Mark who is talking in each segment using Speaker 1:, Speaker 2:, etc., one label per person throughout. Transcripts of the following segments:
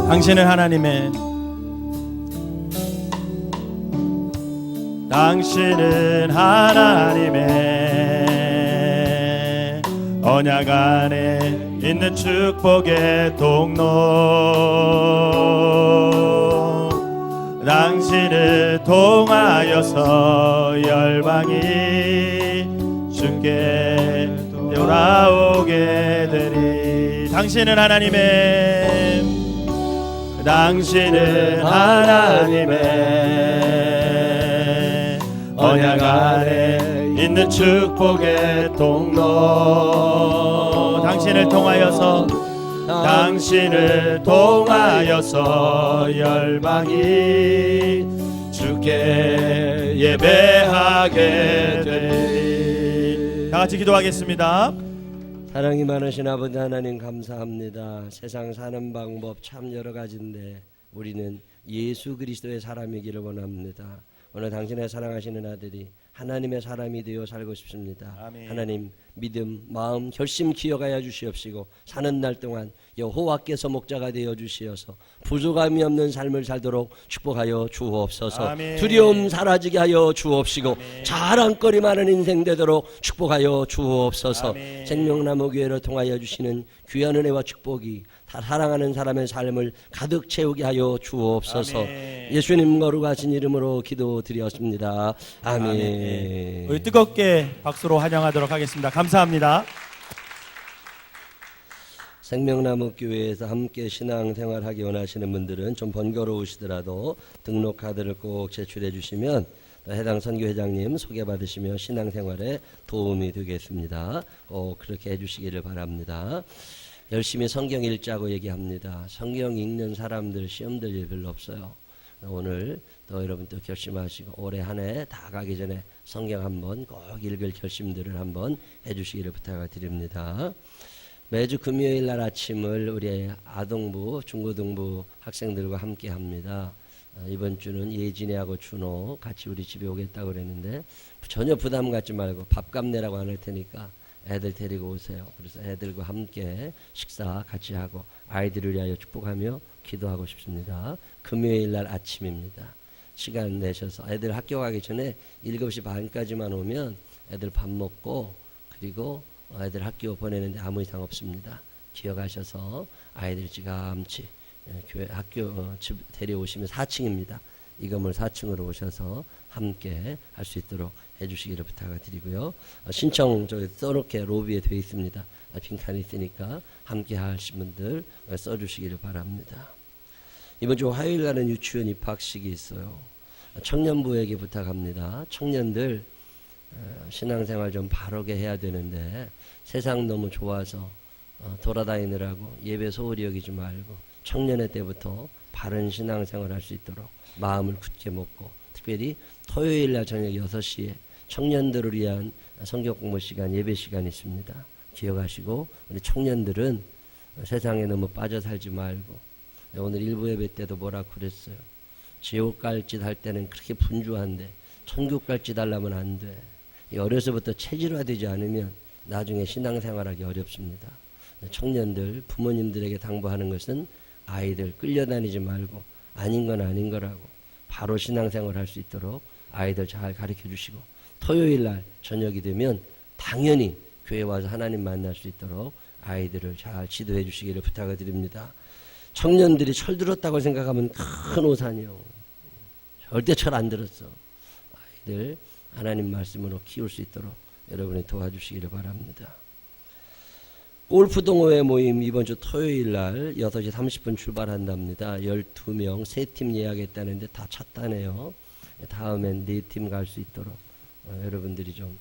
Speaker 1: 당신은 하나님의 언약 안에 있는 축복의 통로. 당신을 통하여서 열방이 주께 돌아오게 되리. 당신은 하나님의 언약 안에 있는 축복의 통로. 당신을 통하여서 열방이 주께 예배하게 되리. 다 같이 기도하겠습니다.
Speaker 2: 사랑이 많으신 아버지 하나님 감사합니다. 세상 사는 방법 참 여러 가지인데 우리는 예수 그리스도의 사람이기를 원합니다. 오늘 당신의 사랑하시는 아들이 하나님의 사람이 되어 살고 싶습니다.
Speaker 1: 아멘.
Speaker 2: 하나님 믿음, 마음, 결심 기억하여 주시옵시고 사는 날 동안 여호와께서 목자가 되어 주시어서 부족함이 없는 삶을 살도록 축복하여 주옵소서.
Speaker 1: 아멘.
Speaker 2: 두려움 사라지게 하여 주옵시고
Speaker 1: 아멘.
Speaker 2: 자랑거리 많은 인생 되도록 축복하여 주옵소서.
Speaker 1: 아멘.
Speaker 2: 생명나무 교회를 통하여 주시는 귀한 은혜와 축복이 다 사랑하는 사람의 삶을 가득 채우게 하여 주옵소서.
Speaker 1: 아멘.
Speaker 2: 예수님 거룩하신 이름으로 기도드렸습니다. 아멘.
Speaker 1: 아멘. 우리 뜨겁게 박수로 환영하도록 하겠습니다. 감사합니다.
Speaker 2: 생명나무 교회에서 함께 신앙생활하기 원하시는 분들은 좀 번거로우시더라도 등록 카드를 꼭 제출해 주시면 해당 선교회장님 소개받으시며 신앙생활에 도움이 되겠습니다. 꼭 그렇게 해주시기를 바랍니다. 열심히 성경 읽자고 얘기합니다. 성경 읽는 사람들 시험될 일 별로 없어요. 오늘 또 여러분 또 결심하시고 올해 한 해 다 가기 전에 성경 한번 꼭 읽을 결심들을 한번 해주시기를 부탁드립니다. 매주 금요일 날 아침을 우리 아동부, 중고등부 학생들과 함께 합니다. 이번 주는 예진이하고 준호 같이 우리 집에 오겠다고 그랬는데 전혀 부담 갖지 말고 밥값 내라고 안 할 테니까 애들 데리고 오세요. 그래서 애들과 함께 식사 같이 하고 아이들을 위하여 축복하며 기도하고 싶습니다. 금요일 날 아침입니다. 시간 내셔서 애들 학교 가기 전에 7시 반까지만 오면 애들 밥 먹고 그리고 애들 학교 보내는데 아무 이상 없습니다. 기억하셔서 아이들 지감치 교회 학교 집 데려오시면 4층입니다. 이 건물 4층으로 오셔서 함께 할 수 있도록 해주시기를 부탁드리고요. 신청 저기 써놓게 로비에 되어 있습니다. 빈칸이 있으니까 함께 하신 분들 써주시기를 바랍니다. 이번 주 화요일 날은 유치원 입학식이 있어요. 청년부에게 부탁합니다. 청년들 신앙생활 좀 바르게 해야 되는데 세상 너무 좋아서 돌아다니느라고 예배 소홀히 여기지 말고 청년의 때부터 바른 신앙생활 할 수 있도록 마음을 굳게 먹고 특별히 토요일 날 저녁 6시에 청년들을 위한 성경 공부 시간 예배 시간이 있습니다. 기억하시고 우리 청년들은 세상에 너무 빠져 살지 말고 오늘 일부 예배 때도 뭐라고 그랬어요. 지옥 갈 짓 할 때는 그렇게 분주한데 천국 갈 짓 하려면 안 돼. 어려서부터 체질화되지 않으면 나중에 신앙생활하기 어렵습니다. 청년들 부모님들에게 당부하는 것은 아이들 끌려다니지 말고 아닌 건 아닌 거라고 바로 신앙생활 할 수 있도록 아이들 잘 가르쳐 주시고 토요일 날 저녁이 되면 당연히 교회 와서 하나님 만날 수 있도록 아이들을 잘 지도해 주시기를 부탁드립니다. 청년들이 철들었다고 생각하면 큰 오산이요. 절대 철 안 들었어. 아이들 하나님 말씀으로 키울 수 있도록 여러분이 도와주시기를 바랍니다. 골프 동호회 모임 이번 주 토요일 날 6시 30분 출발한답니다. 12명 3팀 예약했다는데 다 찼다네요. 다음엔 4팀 갈 수 있도록 여러분들이 좀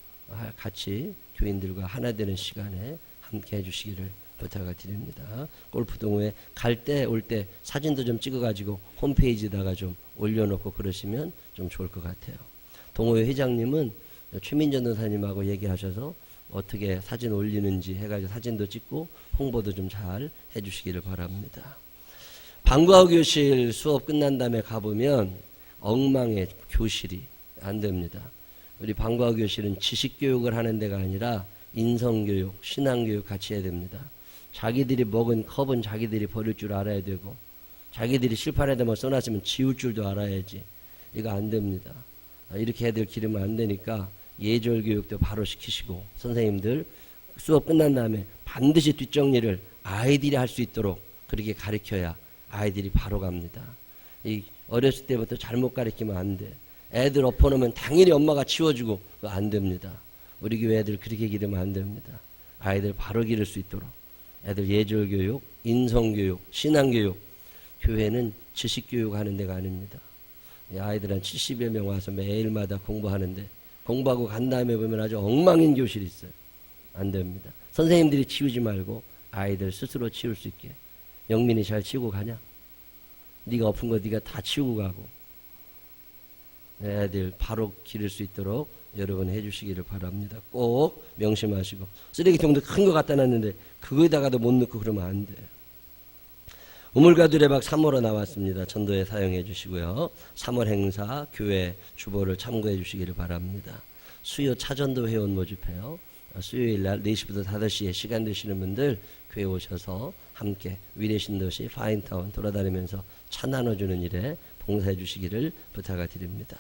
Speaker 2: 같이 교인들과 하나 되는 시간에 함께 해주시기를 부탁드립니다. 골프 동호회 갈 때 올 때 사진도 좀 찍어가지고 홈페이지에다가 좀 올려놓고 그러시면 좀 좋을 것 같아요. 동호회 회장님은 최민전 도사님하고 얘기하셔서 어떻게 사진 올리는지 해가지고 사진도 찍고 홍보도 좀 잘 해주시기를 바랍니다. 방과후 교실 수업 끝난 다음에 가보면 엉망의 교실이 안 됩니다. 우리 방과후 교실은 지식교육을 하는 데가 아니라 인성교육, 신앙교육 같이 해야 됩니다. 자기들이 먹은 컵은 자기들이 버릴 줄 알아야 되고 자기들이 실판에다 뭐 써놨으면 지울 줄도 알아야지. 이거 안 됩니다. 이렇게 애들 기르면 안 되니까 예절 교육도 바로 시키시고, 선생님들 수업 끝난 다음에 반드시 뒷정리를 아이들이 할 수 있도록 그렇게 가르쳐야 아이들이 바로 갑니다. 이 어렸을 때부터 잘못 가르치면 안 돼. 애들 엎어놓으면 당연히 엄마가 치워주고, 그거 안 됩니다. 우리 교회 애들 그렇게 기르면 안 됩니다. 아이들 바로 기를 수 있도록 애들 예절교육, 인성교육, 신앙교육. 교회는 지식교육 하는 데가 아닙니다. 아이들 한 70여 명 와서 매일마다 공부하는데, 공부하고 간 다음에 보면 아주 엉망인 교실이 있어요. 안 됩니다. 선생님들이 치우지 말고 아이들 스스로 치울 수 있게. 영민이 잘 치우고 가냐? 네가 엎은 거 네가 다 치우고 가고. 애들 바로 기를 수 있도록 여러분 해주시기를 바랍니다. 꼭 명심하시고. 쓰레기통도 큰 거 갖다 놨는데 그거에다가도 못 넣고 그러면 안 돼요. 우물가 두레박 3호로 나왔습니다. 전도에 사용해 주시고요. 3월 행사 교회 주보를 참고해 주시기를 바랍니다. 수요 차전도 회원 모집해요. 수요일 날 4시부터 5시에 시간 되시는 분들 교회 오셔서 함께 위례신도시 파인타운 돌아다니면서 차 나눠주는 일에 봉사해 주시기를 부탁드립니다.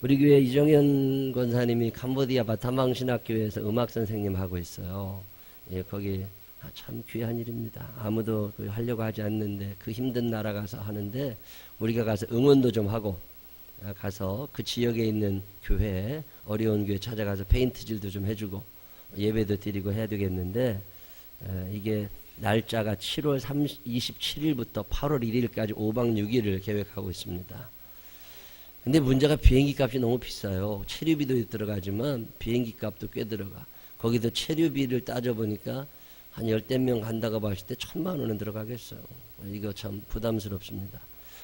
Speaker 2: 우리 교회 이정현 권사님이 캄보디아 바타망 신학교에서 음악 선생님 하고 있어요. 예, 거기 참 귀한 일입니다. 아무도 하려고 하지 않는데 그 힘든 나라 가서 하는데, 우리가 가서 응원도 좀 하고, 가서 그 지역에 있는 교회, 어려운 교회 찾아가서 페인트질도 좀 해주고 예배도 드리고 해야 되겠는데, 이게 날짜가 7월 27일부터 8월 1일까지 5박 6일을 계획하고 있습니다. 근데 문제가 비행기 값이 너무 비싸요. 체류비도 들어가지만 비행기 값도 꽤 들어가. 거기도 체류비를 따져보니까 한 10명 간다고 봤을 때 1,000만 원은 들어가겠어요. 이거 참 부담스럽습니다.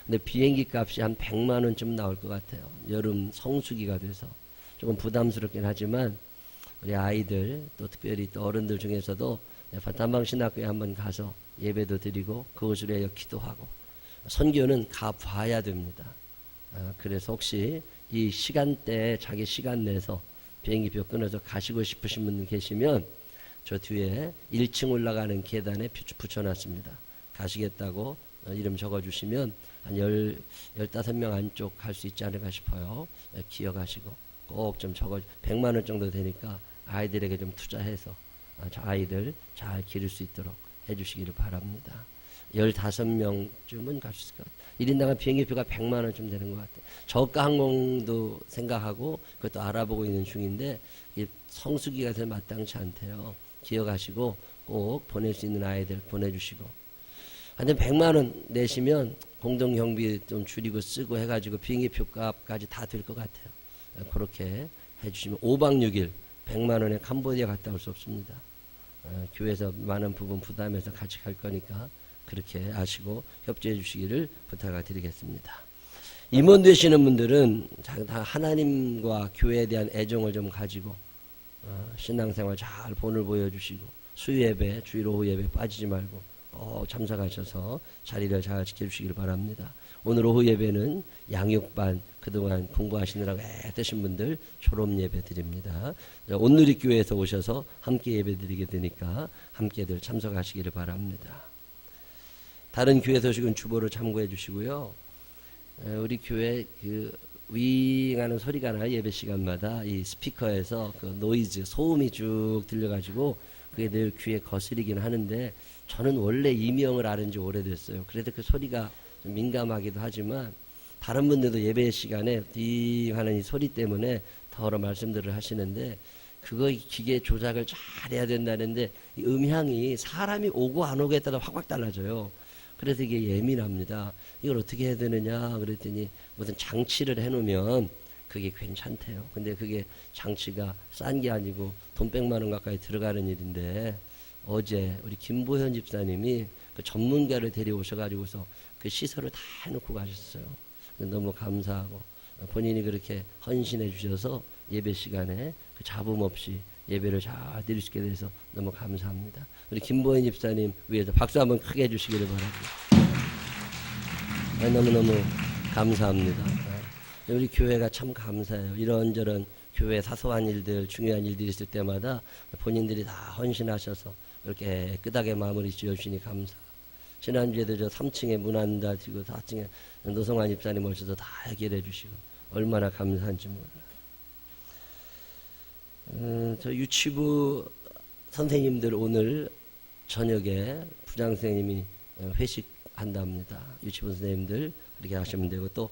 Speaker 2: 근데 비행기 값이 한 100만 원쯤 나올 것 같아요. 여름 성수기가 돼서 조금 부담스럽긴 하지만, 우리 아이들 또 특별히 또 어른들 중에서도 바탄방 신학교에 한번 가서 예배도 드리고 그것으로 해서 기도하고, 선교는 가봐야 됩니다. 그래서 혹시 이 시간대에 자기 시간 내서 비행기표 끊어서 가시고 싶으신 분 계시면 저 뒤에 1층 올라가는 계단에 붙여놨습니다. 가시겠다고 이름 적어주시면 한 15명 안쪽 갈 수 있지 않을까 싶어요. 기억하시고 꼭 좀 100만 원 정도 되니까 아이들에게 좀 투자해서 아이들 잘 기를 수 있도록 해주시기를 바랍니다. 15명쯤은 갈 수 있을 것 같아요. 1인당 비행기표가 100만 원쯤 되는 것 같아요. 저가 항공도 생각하고 그것도 알아보고 있는 중인데, 성수기가 더 마땅치 않대요. 기억하시고 꼭 보낼 수 있는 아이들 보내주시고, 하여튼 100만 원 내시면 공동경비 좀 줄이고 쓰고 해가지고 비행기표 값까지 다 될 것 같아요. 그렇게 해주시면 5박 6일 100만 원에 캄보디아 갔다 올 수 없습니다. 교회에서 많은 부분 부담해서 같이 갈 거니까 그렇게 아시고 협조해 주시기를 부탁드리겠습니다. 임원 되시는 분들은 다 하나님과 교회에 대한 애정을 좀 가지고 신앙생활 잘 본을 보여주시고, 수요예배, 주일 오후 예배 빠지지 말고 꼭 참석하셔서 자리를 잘 지켜주시길 바랍니다. 오늘 오후 예배는 양육반 그동안 공부하시느라고 애쓰신 분들 졸업 예배 드립니다. 온누리 교회에서 오셔서 함께 예배 드리게 되니까 함께들 참석하시기를 바랍니다. 다른 교회 소식은 주보를 참고해 주시고요. 우리 교회 윙하는 소리가 나요. 예배 시간마다 이 스피커에서 그 노이즈, 소음이 쭉 들려가지고 그게 늘 귀에 거스리긴 하는데, 저는 원래 이명을 아는 지 오래됐어요. 그래도 그 소리가 좀 민감하기도 하지만, 다른 분들도 예배 시간에 띵 하는 이 소리 때문에 더 여러 말씀들을 하시는데, 그거 기계 조작을 잘 해야 된다는데, 이 음향이 사람이 오고 안 오고에 따라 확확 달라져요. 그래서 이게 예민합니다. 이걸 어떻게 해야 되느냐 그랬더니 무슨 장치를 해놓으면 그게 괜찮대요. 근데 그게 장치가 싼 게 아니고 돈 100만 원 가까이 들어가는 일인데, 어제 우리 김보현 집사님이 그 전문가를 데려오셔가지고서 그 시설을 다 해놓고 가셨어요. 너무 감사하고, 본인이 그렇게 헌신해 주셔서 예배 시간에 그 잡음 없이 예배를 잘 드릴 수 있게 돼서 너무 감사합니다. 우리 김보현 집사님 위해서 박수 한번 크게 해주시기를 바랍니다. 너무너무 감사합니다. 우리 교회가 참 감사해요. 이런저런 교회 사소한 일들, 중요한 일들이 있을 때마다 본인들이 다 헌신하셔서 그렇게 깨끗하게 마무리 지어주시니 감사. 지난주에도 저 3층에 문 안 닫히고 4층에 노성환 집사님 오셔서 다 해결해 주시고 얼마나 감사한지 몰라. 저 유치부 선생님들 오늘 저녁에 부장 선생님이 회식한답니다. 유치부 선생님들 그렇게 하시면 되고 또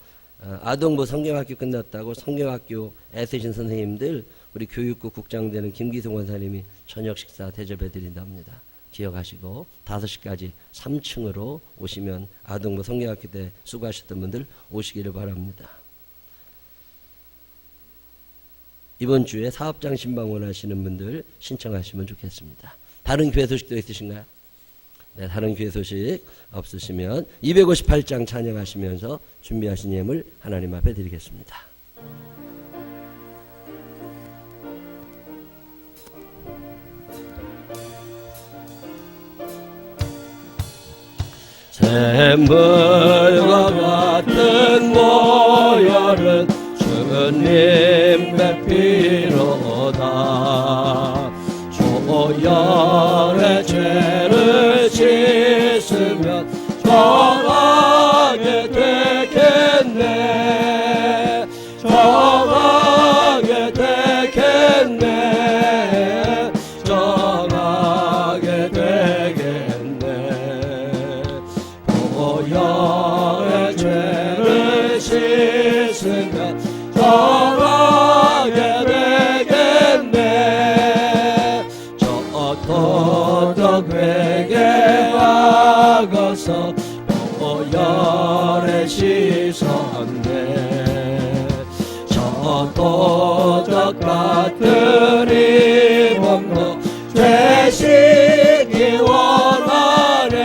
Speaker 2: 아동부 성경학교 끝났다고 성경학교 애쓰신 선생님들 우리 교육부 국장 되는 김기성 원사님이 저녁 식사 대접해 드린답니다. 기억하시고 5시까지 3층으로 오시면 아동부 성경학교 때 수고하셨던 분들 오시기를 바랍니다. 이번 주에 사업장 신방 원하시는 분들 신청하시면 좋겠습니다. 다른 교회 소식도 있으신가요? 네, 다른 교회 소식 없으시면 258장 찬양하시면서 준비하신 예물 하나님 앞에 드리겠습니다. 샘물과 같은 모혈은 주님의 피로다. 조열의 죄를 씻으면 정하게 되겠네. 정하게 되겠네. 정하게 되겠네. 보혈의 죄를 씻으면 정하게 되겠네. 저 도덕 회개하고서 보혈에 씻었네. 저 도덕 같은 이 몸도 되시기 원하네.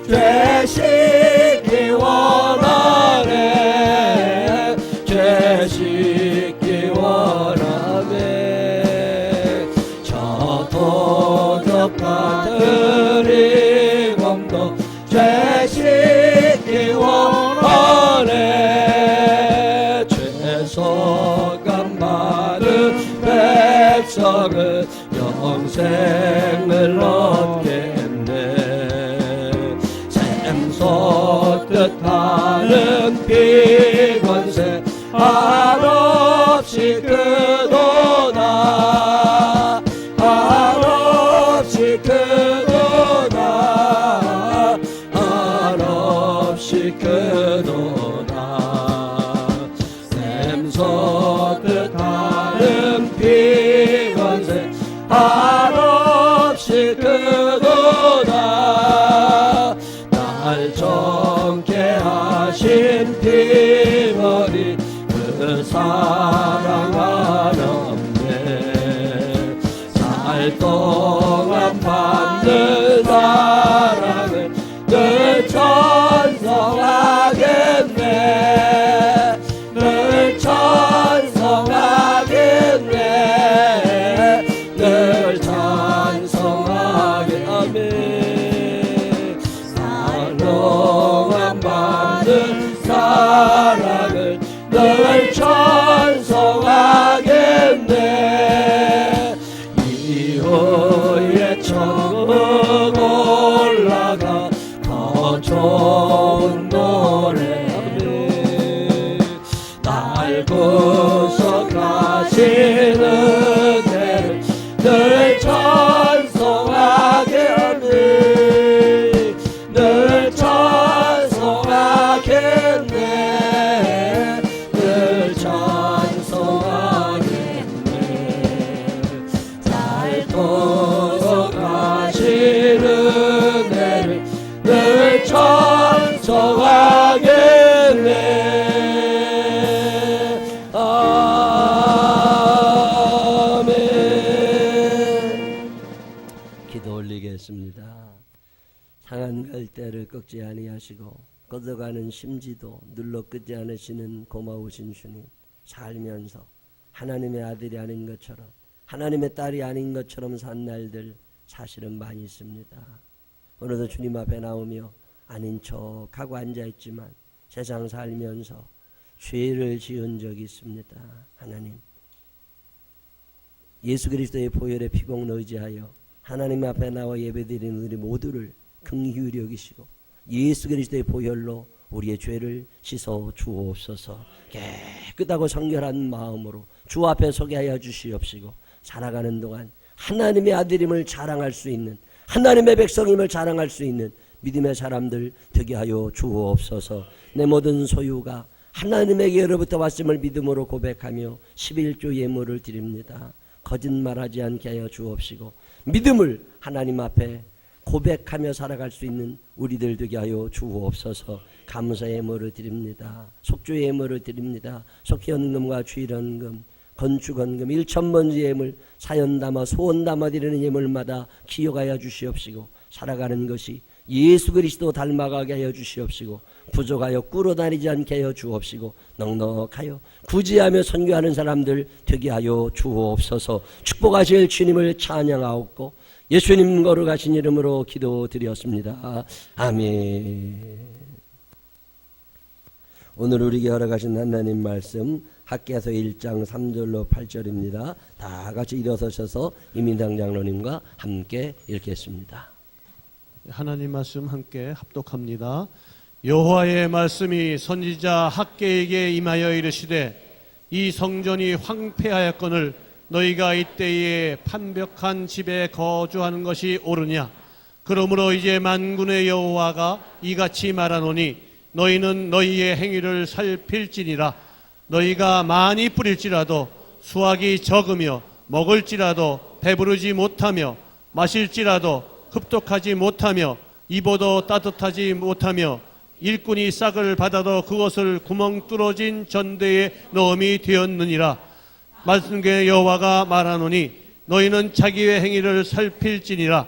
Speaker 2: 되시기 원하네. 되시기 원하네. 저 도덕 같은 이 몸도 되시기 원하네. 죄속감 받은 백성은 영생을 얻겠네. 샘솟듯 하는 비권세 한없이 크도다. 한없이 크도다. 한없이 크도다. 샘솟듯 하는 비권세 한없이 크도다. 날 정케 하신 피머리 그 사랑 한없네. 살 동안 받는 사랑을 늘 찬송하겠네. 늘 찬송하겠네. 늘 찬송하겠네. 살 동안 받는 사랑을 늘 찬송하겠네. 이후에 천국 올라가 더 좋은 노래하네. 날 구속하시는 은혜를 늘 찬송하겠네. 늘 찬송하겠네. 늘 찬송하겠네. 날 구속하시는 은혜를 늘 찬송하겠네. 아멘. 기도 올리겠습니다. 상한 갈대를 꺾지 아니하시고 걷어가는 심지도 눌러 끄지 않으시는 고마우신 주님, 살면서 하나님의 아들이 아닌 것처럼 하나님의 딸이 아닌 것처럼 산 날들 사실은 많이 있습니다. 오늘도 주님 앞에 나오며 아닌 척하고 앉아있지만 세상 살면서 죄를 지은 적이 있습니다. 하나님, 예수 그리스도의 보혈의 피공을 의지하여 하나님 앞에 나와 예배드리는 우리 모두를 긍휼히 여기시고 예수 그리스도의 보혈로 우리의 죄를 씻어 주옵소서. 깨끗하고 성결한 마음으로 주 앞에 서게 하여 주시옵시고 살아가는 동안 하나님의 아들임을 자랑할 수 있는, 하나님의 백성임을 자랑할 수 있는 믿음의 사람들 되게 하여 주옵소서. 내 모든 소유가 하나님에게로부터 왔음을 믿음으로 고백하며 11조 예물을 드립니다. 거짓말하지 않게 하여 주옵시고 믿음을 하나님 앞에 고백하며 살아갈 수 있는 우리들 되게 하여 주옵소서. 감사 예물을 드립니다. 속주 예물을 드립니다. 속현금과 주일헌금, 건축헌금, 1,000번지 예물, 사연 담아 소원 담아 드리는 예물마다 기억하여 주시옵시고 살아가는 것이 예수 그리스도 닮아가게 하여 주시옵시고 부족하여 꿇어다니지 않게 하여 주옵시고 넉넉하여 구제하며 선교하는 사람들 되게 하여 주옵소서. 축복하실 주님을 찬양하옵고 예수님 거룩하신 이름으로 기도드렸습니다. 아멘. 오늘 우리에게 허락하신 하나님 말씀 학개서 1장 3절로 8절입니다. 다 같이 일어서셔서 이민상 장로님과 함께 읽겠습니다.
Speaker 3: 하나님 말씀 함께 합독합니다. 여호와의 말씀이 선지자 학개에게 임하여 이르시되 이 성전이 황폐하였거늘 너희가 이때에 판벽한 집에 거주하는 것이 옳으냐. 그러므로 이제 만군의 여호와가 이같이 말하노니 너희는 너희의 행위를 살필지니라. 너희가 많이 뿌릴지라도 수확이 적으며 먹을지라도 배부르지 못하며 마실지라도 흡독하지 못하며 입어도 따뜻하지 못하며 일꾼이 싹을 받아도 그것을 구멍 뚫어진 전대에 넣음이 되었느니라. 말씀의 여호와가 말하노니 너희는 자기의 행위를 살필지니라.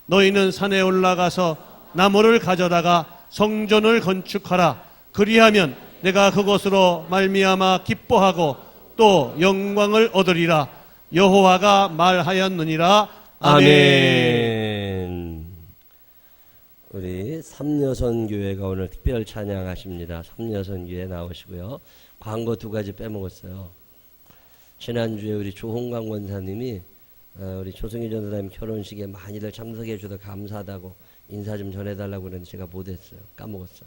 Speaker 3: 너희는 산에 올라가서 나무를 가져다가 성전을 건축하라. 그리하면 내가 그것으로 말미암아 기뻐하고 또 영광을 얻으리라. 여호와가 말하였느니라.
Speaker 2: 아멘. 우리 삼여선교회가 오늘 특별 찬양하십니다. 삼여선교회 나오시고요. 광고 2가지 빼먹었어요. 지난주에 우리 조홍광 권사님이 우리 조승희 전사님 결혼식에 많이들 참석해 주셔서 감사하다고 인사 좀 전해달라고 그랬는데 제가 못했어요. 까먹었어.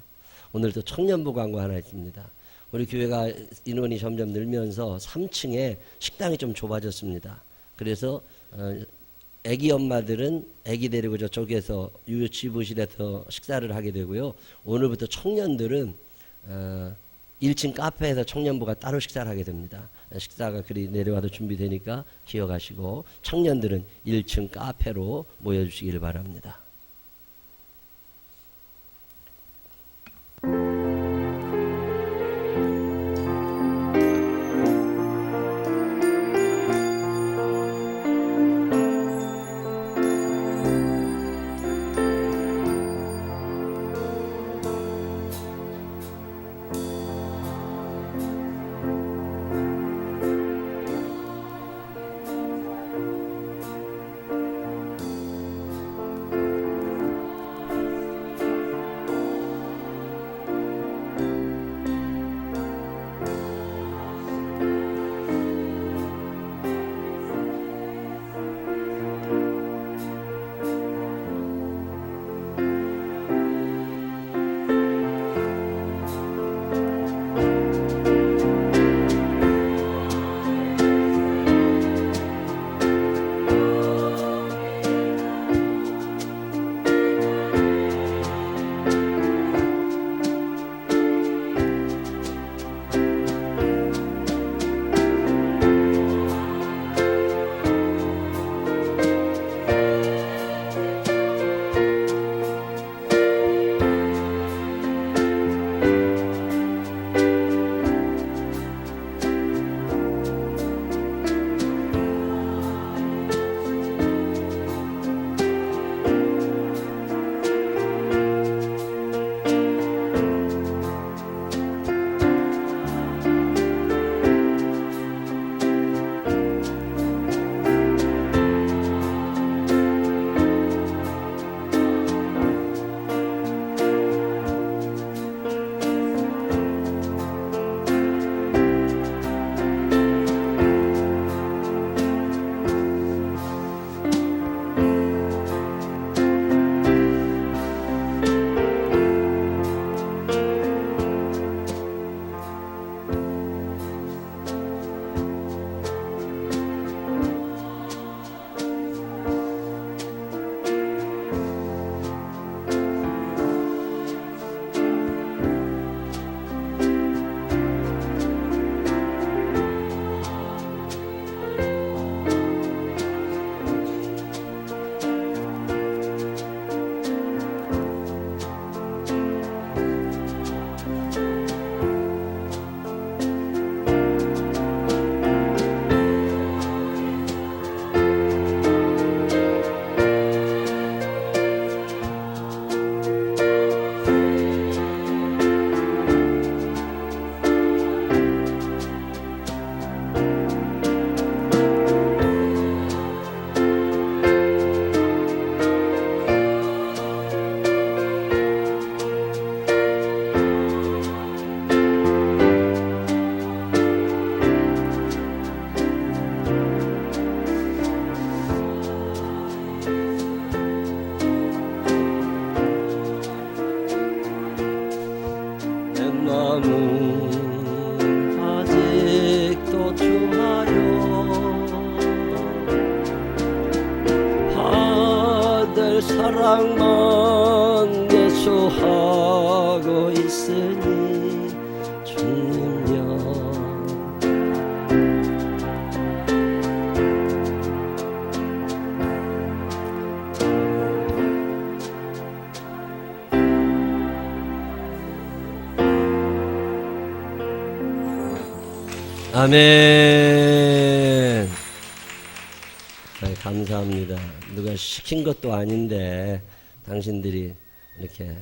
Speaker 2: 오늘 또 청년부 광고 하나 있습니다. 우리 교회가 인원이 점점 늘면서 3층에 식당이 좀 좁아졌습니다. 그래서 애기 엄마들은 애기 데리고 저쪽에서 유치부실에서 식사를 하게 되고요. 오늘부터 청년들은 1층 카페에서 청년부가 따로 식사를 하게 됩니다. 식사가 그리 내려와도 준비되니까 기억하시고 청년들은 1층 카페로 모여주시기를 바랍니다. 마음은 아직도 좋아요. 아들 사랑만 예수하고 있으니 주님여. 아멘. 감사합니다. 누가 시킨 것도 아닌데 당신들이 이렇게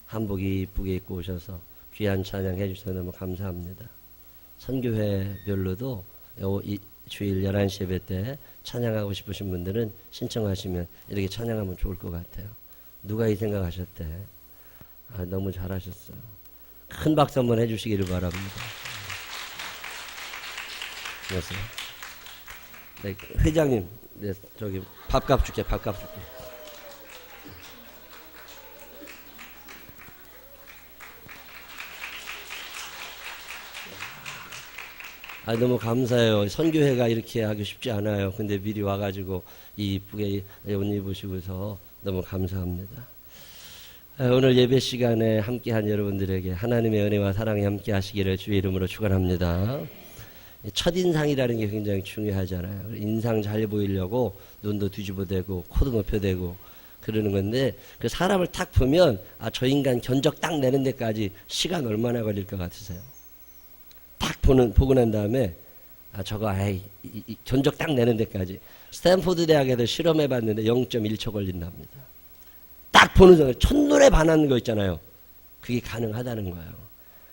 Speaker 2: 한복 이쁘게 입고 오셔서 귀한 찬양 해주셔서 너무 감사합니다. 선교회별로도 이 주일 11시 예배 때 찬양하고 싶으신 분들은 신청하시면 이렇게 찬양하면 좋을 것 같아요. 누가 이 생각하셨대? 너무 잘하셨어요. 큰 박수 한번 해주시기를 바랍니다. 네, 회장님, 네, 저기 밥값 줄게. 너무 감사해요. 선교회가 이렇게 하기 쉽지 않아요. 근데 미리 와가지고 이쁘게 옷 입으시고서 너무 감사합니다. 오늘 예배 시간에 함께한 여러분들에게 하나님의 은혜와 사랑이 함께 하시기를 주의 이름으로 축원합니다. 첫인상이라는 게 굉장히 중요하잖아요. 인상 잘 보이려고 눈도 뒤집어대고 코도 높여대고 그러는 건데, 그 사람을 딱 보면 저 인간 견적 딱 내는 데까지 시간 얼마나 걸릴 것 같으세요? 딱 보고 난 다음에 저거 견적 딱 내는 데까지 스탠포드 대학에서 실험해 봤는데 0.1초 걸린답니다. 딱 보는 순간 첫눈에 반하는 거 있잖아요. 그게 가능하다는 거예요.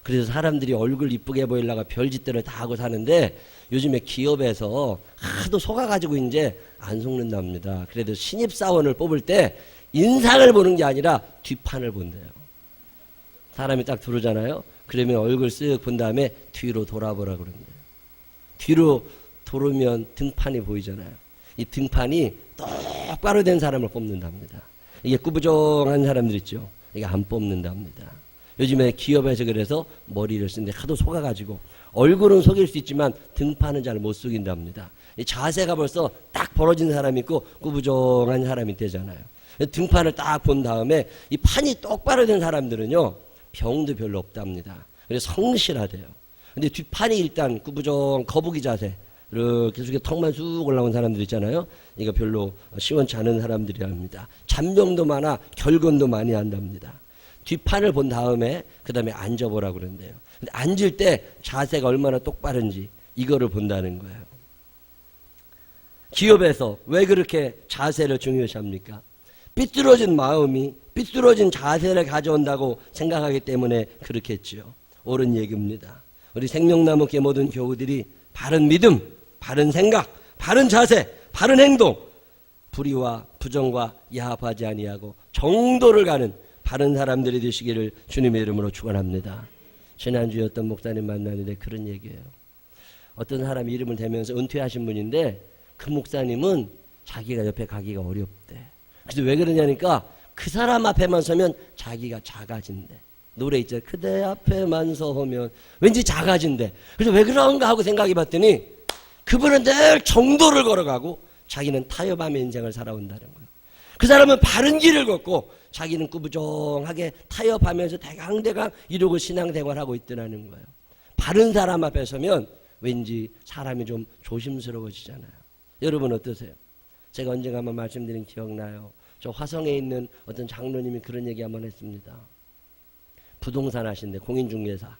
Speaker 2: 그래서 사람들이 얼굴 이쁘게 보이려고 별짓대로 다 하고 사는데 요즘에 기업에서 하도 속아가지고 이제 안 속는답니다. 그래도 신입사원을 뽑을 때 인상을 보는 게 아니라 뒷판을 본대요. 사람이 딱 들어오잖아요. 그러면 얼굴 쓱 본 다음에 뒤로 돌아보라 그런대요. 뒤로 돌으면 등판이 보이잖아요. 이 등판이 똑바로 된 사람을 뽑는답니다. 이게 꾸부정한 사람들 있죠. 이게 안 뽑는답니다. 요즘에 기업에서 그래서 머리를 쓰는데 하도 속아가지고 얼굴은 속일 수 있지만 등판은 잘 못 속인답니다. 이 자세가 벌써 딱 벌어진 사람이 있고 꾸부정한 사람이 되잖아요. 등판을 딱 본 다음에 이 판이 똑바로 된 사람들은요 병도 별로 없답니다. 그래서 성실하대요. 근데 뒷판이 일단 꾸부정 거북이 자세 이렇게 속에 턱만 쑥 올라온 사람들 있잖아요. 이거 별로 시원치 않은 사람들이랍니다. 잔병도 많아 결건도 많이 한답니다. 뒷판을 본 다음에 그 다음에 앉아보라고 그러는데요. 근데 앉을 때 자세가 얼마나 똑바른지 이거를 본다는 거예요. 기업에서 왜 그렇게 자세를 중요시합니까? 삐뚤어진 마음이 삐뚤어진 자세를 가져온다고 생각하기 때문에 그렇겠지요. 옳은 얘기입니다. 우리 생명나무교회 모든 교우들이 바른 믿음, 바른 생각, 바른 자세, 바른 행동, 불의와 부정과 야합하지 아니하고 정도를 가는 바른 사람들이 되시기를 주님의 이름으로 축원합니다. 지난주에 어떤 목사님 만났는데 그런 얘기예요. 어떤 사람 이름을 대면서 은퇴하신 분인데 그 목사님은 자기가 옆에 가기가 어렵대. 그래서 왜 그러냐니까 그 사람 앞에만 서면 자기가 작아진대. 노래 있잖아요. 그대 앞에만 서면 왠지 작아진대. 그래서 왜 그런가 하고 생각해 봤더니 그분은 늘 정도를 걸어가고 자기는 타협하며 인생을 살아온다는 거예요. 그 사람은 바른 길을 걷고 자기는 꾸부정하게 타협하면서 대강대강 이러고 신앙생활하고 있더라는 거예요. 바른 사람 앞에 서면 왠지 사람이 좀 조심스러워지잖아요. 여러분 어떠세요? 제가 언젠가 한번 말씀드린 기억나요. 저 화성에 있는 어떤 장로님이 그런 얘기 한번 했습니다. 부동산 하신데 공인중개사.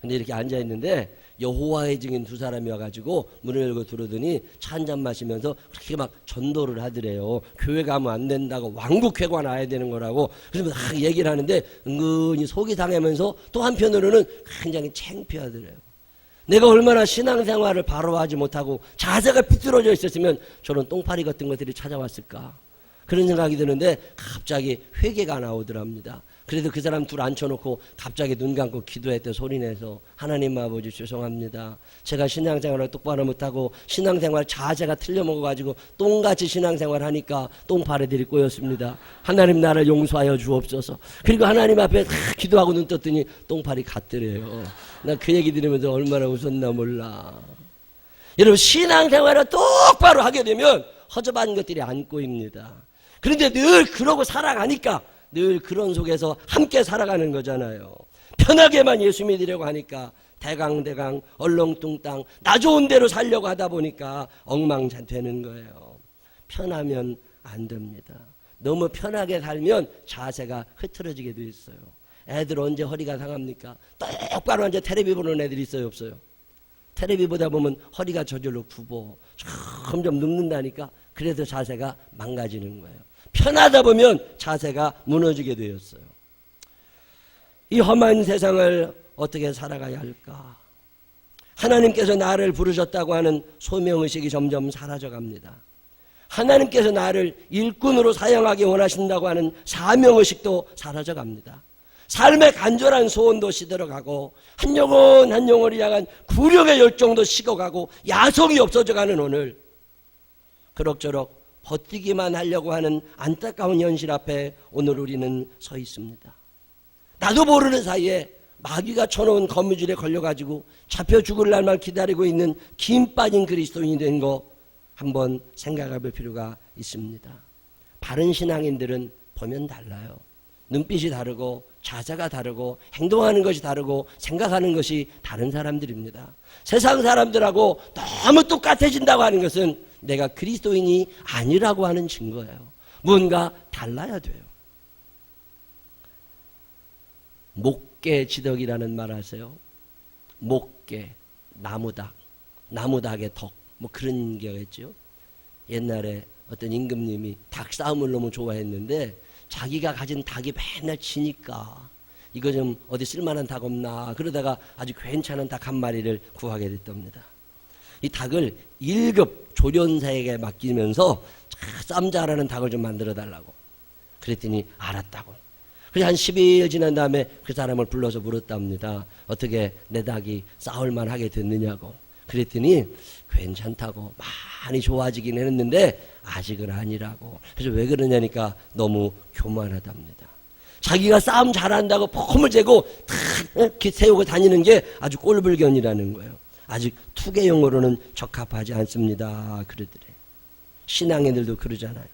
Speaker 2: 근데 이렇게 앉아있는데 여호와의 증인 두 사람이 와가지고 문을 열고 들어오더니 차 한잔 마시면서 그렇게 막 전도를 하더래요. 교회 가면 안 된다고 왕국회관 와야 되는 거라고. 그래서 막 얘기를 하는데 은근히 속이 상하면서 또 한편으로는 굉장히 창피하더래요. 내가 얼마나 신앙생활을 바로 하지 못하고 자세가 삐뚤어져 있었으면 저런 똥파리 같은 것들이 찾아왔을까. 그런 생각이 드는데 갑자기 회개가 나오더랍니다. 그래도 그 사람 둘 앉혀놓고 갑자기 눈 감고 기도했대. 소리내서 하나님 아버지 죄송합니다. 제가 신앙생활을 똑바로 못하고 신앙생활 자세가 틀려먹어가지고 똥같이 신앙생활 하니까 똥파래들이 꼬였습니다. 하나님 나를 용서하여 주옵소서. 그리고 하나님 앞에 기도하고 눈 떴더니 똥파리 갔더래요. 나 그 얘기 들으면서 얼마나 웃었나 몰라. 여러분 신앙생활을 똑바로 하게 되면 허접한 것들이 안 꼬입니다. 그런데 늘 그러고 살아가니까 늘 그런 속에서 함께 살아가는 거잖아요. 편하게만 예수 믿으려고 하니까 대강대강 얼렁뚱땅 나 좋은 대로 살려고 하다 보니까 엉망되는 거예요. 편하면 안 됩니다. 너무 편하게 살면 자세가 흐트러지게 돼 있어요. 애들 언제 허리가 상합니까? 똑바로 앉아 텔레비 보는 애들이 있어요, 없어요? 텔레비 보다 보면 허리가 저절로 굽어 점점 눕는다니까. 그래서 자세가 망가지는 거예요. 편하다 보면 자세가 무너지게 되었어요. 이 험한 세상을 어떻게 살아가야 할까? 하나님께서 나를 부르셨다고 하는 소명의식이 점점 사라져갑니다. 하나님께서 나를 일꾼으로 사용하기 원하신다고 하는 사명의식도 사라져갑니다. 삶의 간절한 소원도 시들어가고 한 영혼 한 영혼을 향한 구력의 열정도 식어가고 야성이 없어져가는 오늘, 그럭저럭 버티기만 하려고 하는 안타까운 현실 앞에 오늘 우리는 서 있습니다. 나도 모르는 사이에 마귀가 쳐놓은 거미줄에 걸려가지고 잡혀 죽을 날만 기다리고 있는 김 빠진 그리스도인이 된 거 한번 생각해 볼 필요가 있습니다. 바른 신앙인들은 보면 달라요. 눈빛이 다르고 자세가 다르고 행동하는 것이 다르고 생각하는 것이 다른 사람들입니다. 세상 사람들하고 너무 똑같아진다고 하는 것은 내가 그리스도인이 아니라고 하는 증거예요. 뭔가 달라야 돼요. 목깨지덕이라는 말 아세요? 목깨, 나무닭, 나무닭의 덕, 뭐 그런 게겠죠. 옛날에 어떤 임금님이 닭 싸움을 너무 좋아했는데 자기가 가진 닭이 맨날 지니까 이거 좀 어디 쓸만한 닭 없나 그러다가 아주 괜찮은 닭 한 마리를 구하게 됐답니다. 이 닭을 1급 조련사에게 맡기면서 쌈 잘하는 닭을 좀 만들어 달라고 그랬더니 알았다고. 그래서 한 10일 지난 다음에 그 사람을 불러서 물었답니다. 어떻게 내 닭이 싸울만 하게 됐느냐고. 그랬더니 괜찮다고, 많이 좋아지긴 했는데 아직은 아니라고. 그래서 왜 그러냐니까 너무 교만하답니다. 자기가 싸움 잘한다고 폼을 재고 탁 세우고 다니는 게 아주 꼴불견이라는 거예요. 아직 투개용으로는 적합하지 않습니다. 그러더래. 신앙인들도 그러잖아요.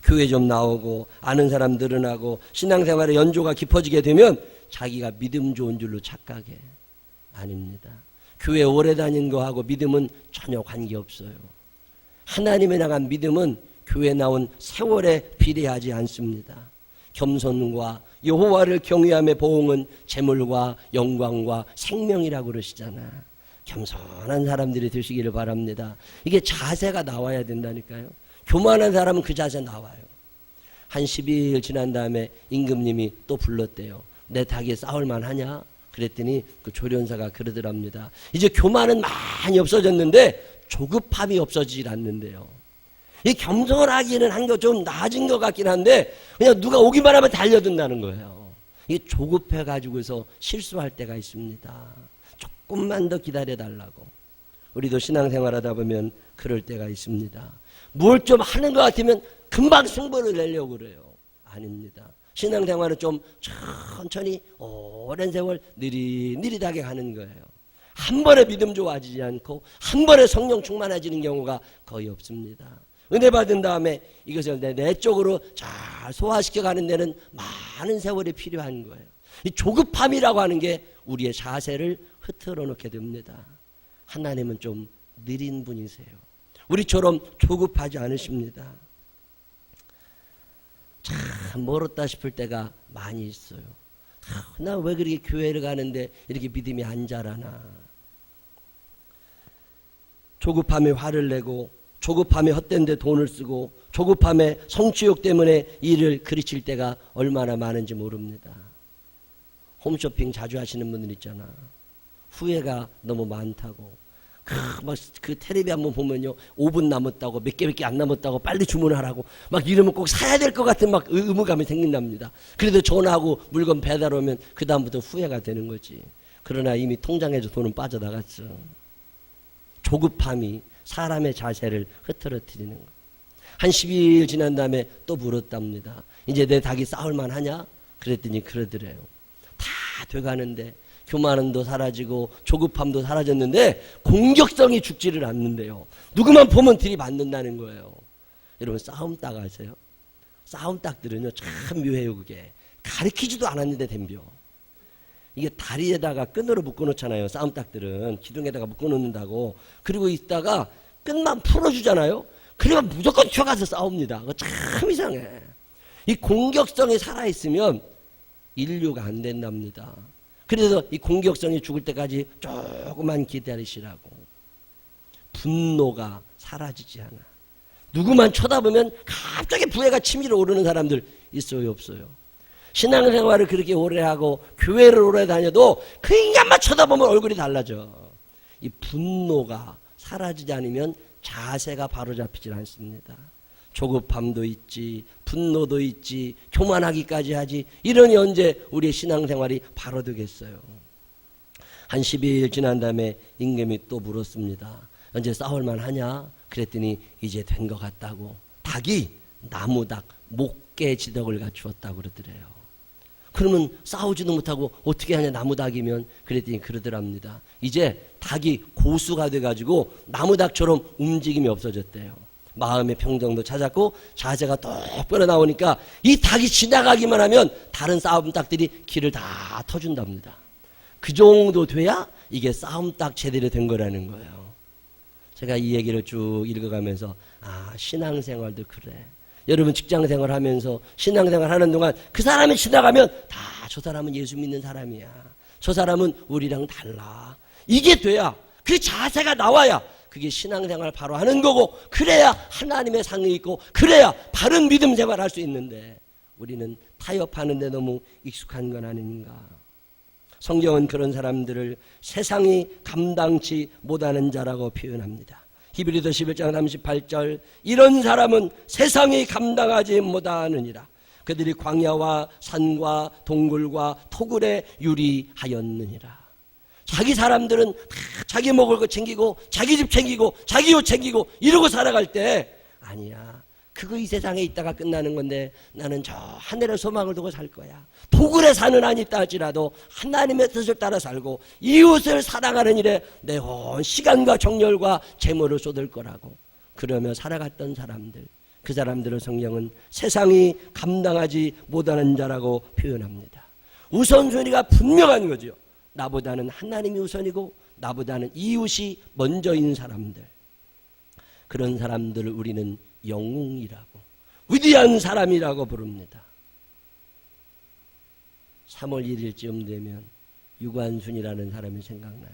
Speaker 2: 교회 좀 나오고 아는 사람 늘어나고 신앙생활의 연조가 깊어지게 되면 자기가 믿음 좋은 줄로 착각해. 아닙니다. 교회 오래 다닌 거하고 믿음은 전혀 관계없어요. 하나님에 나간 믿음은 교회 나온 세월에 비례하지 않습니다. 겸손과 여호와를 경외함의 보응은 재물과 영광과 생명이라고 그러시잖아. 겸손한 사람들이 되시기를 바랍니다. 이게 자세가 나와야 된다니까요. 교만한 사람은 그 자세 나와요. 한 12일 지난 다음에 임금님이 또 불렀대요. 내 닭이 싸울만 하냐? 그랬더니 그 조련사가 그러더랍니다. 이제 교만은 많이 없어졌는데 조급함이 없어지질 않는데요. 이 겸손하기는 한 거 좀 낮은 것 같긴 한데 그냥 누가 오기만 하면 달려든다는 거예요. 이 조급해가지고서 실수할 때가 있습니다. 조금만 더 기다려달라고. 우리도 신앙생활하다 보면 그럴 때가 있습니다. 뭘 좀 하는 것 같으면 금방 승부를 내려고 그래요. 아닙니다. 신앙생활은 좀 천천히 오랜 세월 느릿느릿하게 가는 거예요. 한 번에 믿음 좋아지지 않고 한 번에 성령 충만해지는 경우가 거의 없습니다. 은혜 받은 다음에 이것을 내 쪽으로 잘 소화시켜 가는 데는 많은 세월이 필요한 거예요. 이 조급함이라고 하는 게 우리의 자세를 흐트러 놓게 됩니다. 하나님은 좀 느린 분이세요. 우리처럼 조급하지 않으십니다. 참 멀었다 싶을 때가 많이 있어요. 나 왜 그렇게 교회를 가는데 이렇게 믿음이 안 자라나. 조급함에 화를 내고 조급함에 헛된 데 돈을 쓰고 조급함에 성취욕 때문에 일을 그르칠 때가 얼마나 많은지 모릅니다. 홈쇼핑 자주 하시는 분들 있잖아. 후회가 너무 많다고. 그 텔레비 한번 보면요, 5분 남았다고, 몇 개 안 남았다고 빨리 주문하라고 막 이러면 꼭 사야 될 것 같은 막 의무감이 생긴답니다. 그래도 전화하고 물건 배달 오면 그 다음부터 후회가 되는 거지. 그러나 이미 통장에서 돈은 빠져나갔어. 조급함이 사람의 자세를 흐트러뜨리는 거. 한 12일 지난 다음에 또 물었답니다. 이제 내 닭이 싸울만 하냐? 그랬더니 그러더래요. 다 돼가는데 교만함도 사라지고 조급함도 사라졌는데 공격성이 죽지를 않는데요. 누구만 보면 들이받는다는 거예요. 여러분, 싸움닭 아세요? 싸움닭들은요 참 묘해요. 그게 가르치지도 않았는데 덤벼. 이게 다리에다가 끈으로 묶어놓잖아요. 싸움닭들은 기둥에다가 묶어놓는다고. 그리고 있다가 끈만 풀어주잖아요. 그러면 무조건 튀어가서 싸웁니다. 그거 참 이상해. 이 공격성이 살아있으면 인류가 안 된답니다. 그래서 이 공격성이 죽을 때까지 조금만 기다리시라고. 분노가 사라지지 않아. 누구만 쳐다보면 갑자기 부해가 치밀어 오르는 사람들 있어요, 없어요? 신앙생활을 그렇게 오래 하고 교회를 오래 다녀도 그 인간만 쳐다보면 얼굴이 달라져. 이 분노가 사라지지 않으면 자세가 바로잡히질 않습니다. 조급함도 있지, 분노도 있지, 교만하기까지 하지. 이러니 언제 우리의 신앙생활이 바로 되겠어요? 한 12일 지난 다음에 임금이 또 물었습니다. 언제 싸울만 하냐? 그랬더니 이제 된 것 같다고. 닭이 나무닭 목깨지덕을 갖추었다고 그러더래요. 그러면 싸우지도 못하고 어떻게 하냐, 나무닭이면. 그랬더니 그러더랍니다. 이제 닭이 고수가 돼가지고 나무닭처럼 움직임이 없어졌대요. 마음의 평정도 찾았고 자세가 똑바로 나오니까 이 닭이 지나가기만 하면 다른 싸움닭들이 길을 다 터준답니다. 그 정도 돼야 이게 싸움닭 제대로 된 거라는 거예요. 제가 이 얘기를 쭉 읽어가면서 신앙생활도 그래. 여러분 직장생활 하면서 신앙생활 하는 동안 그 사람이 지나가면 다 저 사람은 예수 믿는 사람이야. 저 사람은 우리랑 달라. 이게 돼야, 그 자세가 나와야 그게 신앙생활 바로 하는 거고, 그래야 하나님의 상이 있고, 그래야 바른 믿음 생활할 수 있는데 우리는 타협하는 데 너무 익숙한 건 아닌가. 성경은 그런 사람들을 세상이 감당치 못하는 자라고 표현합니다. 히브리서 11장 38절, 이런 사람은 세상이 감당하지 못하느니라. 그들이 광야와 산과 동굴과 토굴에 유리하였느니라. 자기 사람들은 다 자기 먹을 거 챙기고 자기 집 챙기고 자기 옷 챙기고 이러고 살아갈 때, 아니야, 그거 이 세상에 있다가 끝나는 건데 나는 저 하늘의 소망을 두고 살 거야. 토굴에 사는 한이 있다 할지라도 하나님의 뜻을 따라 살고 이웃을 사랑하는 일에 내 온 시간과 정열과 재물을 쏟을 거라고 그러며 살아갔던 사람들, 그 사람들을 성경은 세상이 감당하지 못하는 자라고 표현합니다. 우선순위가 분명한 거죠. 나보다는 하나님이 우선이고 나보다는 이웃이 먼저인 사람들, 그런 사람들을 우리는 영웅이라고, 위대한 사람이라고 부릅니다. 3월 1일쯤 되면 유관순이라는 사람이 생각나요.